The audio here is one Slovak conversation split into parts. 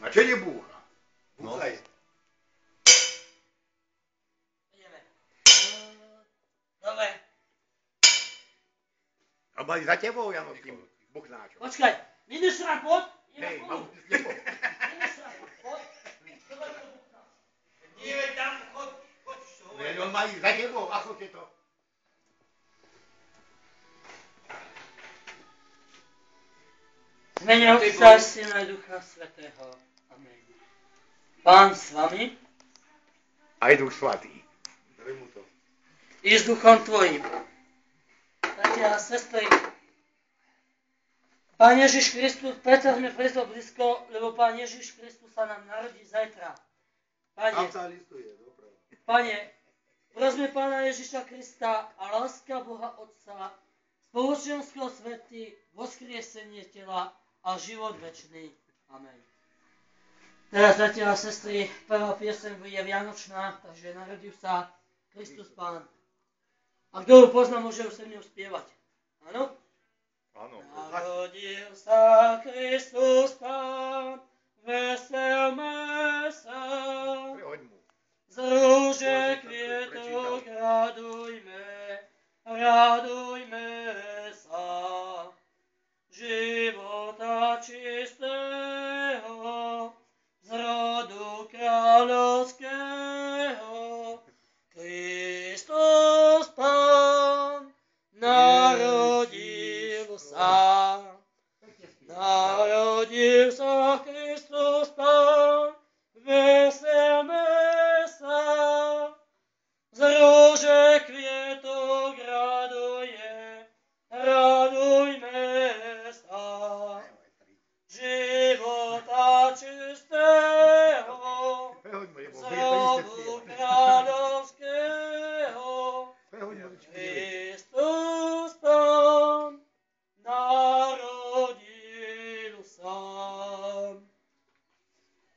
A čo nebúcha? Búchaj. Ideme. Dobre. A mali za tebou, Jano, s tým buchnáčom. Počkaj. Ministra, poď. Hej, mám s tebou. Ministra, poď. Dobre, to buchná. Nie, tam, choď. On mali za tebou, ako je to? V mene Otca, Syna i Ducha Svätého. Amen. Pán s vami. Aj Duch Svatý. Daj mu to. I s duchom tvojim. Bratia a sestry, Pán Ježiš Kristus, preto sme preto blízko, lebo Pán Ježiš Kristus sa nám narodí zajtra. Pane, prosme Pána Ježiša Krista a láska Boha Otca, spoločenstvo svety, voskriesenie tela a život večný. Amen. Teraz, bratia a sestry, prvá pieseň bude vianočná, takže narodil sa Kristus Pán. A kto ju pozná, môže ju se mnou spievať. Áno? Áno. Narodil sa Kristus Pán, veselme sa. Prehoď mu. Z rúže kvietok radujme, radujme sa. Života čistého, z rodu kráľovského, Kristus Pán narodil sa. Narodil sa Kristus Pán, veselme sa. Z rúže kvietok raduje, radujme sa. Života čistého, z rodu kráľovského, Kristus Pán narodil sa.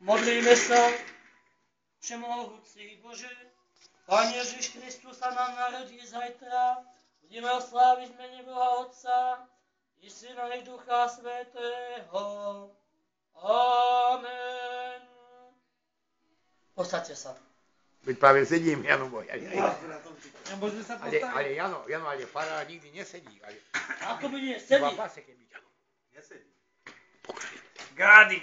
Modlíme sa, Všemohúci Bože, Pán Ježiš Kristus sa nám narodí zajtra, budeme osláviť v mene Boha Otca i Syna i Ducha Svätého. Amen. Postaďte sa. Veď práve sedím, Jano môj. Môžeme sa Ale postaviť? Jano, ale farár nikdy nesedí. Ako by nie, sedí. Nesedí. Grády.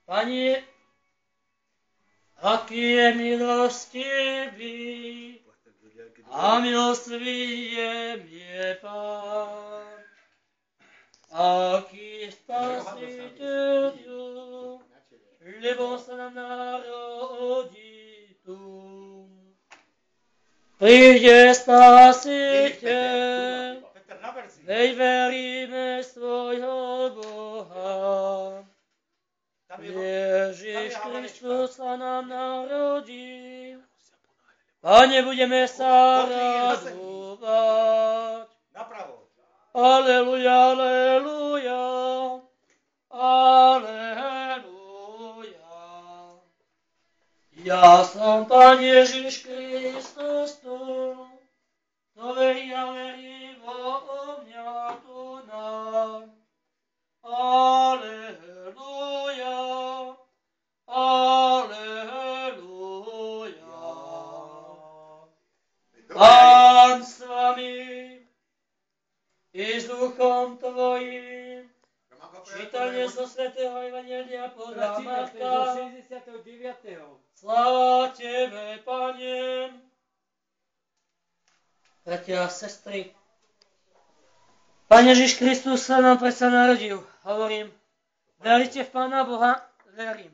Pane, aký je milostivý a milostivý je Pán. Aký Spasiteľ, lebo sa nám narodí tu. Príde Spasiteľ, veď veríme svojho Boha. Ježiš Kristus sa nám narodí. Pane, budeme sa radovať. Aleluja, aleluja, aleluja. Ja som Pán Ježiš Kristus tu, to verí a verí vo mňa tu nám. Aleluja, aleluja. Pán s vami i s duchom tvojim. Čítanie zo svätého Evanjelia podľa Marka. Sláva tebe, Pane. Bratia a sestry, Pán Ježiš Kristus sa nám predsa narodil. Hovorím, veríte v Pána Boha? Verím.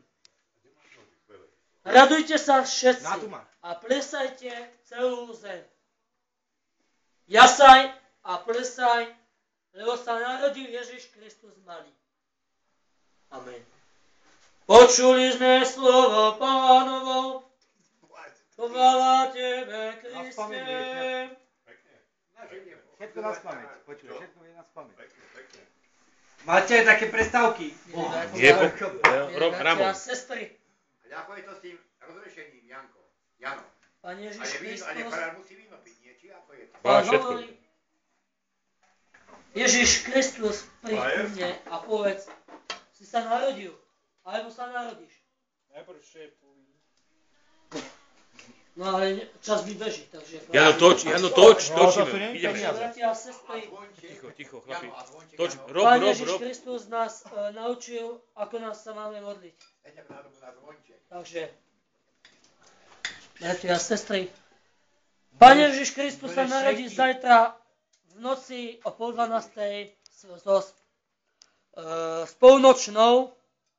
Radujte sa všetci a plesajte celú zem. Jasaj a plesaj, lebo sa narodil Ježiš Kristus malý. Amen. Počuli sme slovo Pánovo. Chvála tebe, Kriste. Všetko na spamäť. Počuj, všetko je na spamäť. Máte aj také prestávky? Bratia a sestry. A ako je to s tým rozrešením, Janko? Jano. Pán Ježiš Kristus. Ale farár musí víno piť, nie? Či ako je to? Pán hovorí, Ježiš Kristus, príď ku mne a povedz, si si sa narodil, alebo sa narodíš. Najprv šéfuj. No ale čas mi beží, takže... Jano, točíme. Ideme. Bratia a sestry, Ticho, chlapi. Toč, Pán rob. Ježiš Kristus nás naučil, ako nás sa máme modliť. Takže, bratia a sestry, Pán Ježiš Kristus sa narodí zajtra v noci o 11:30 s polnočnou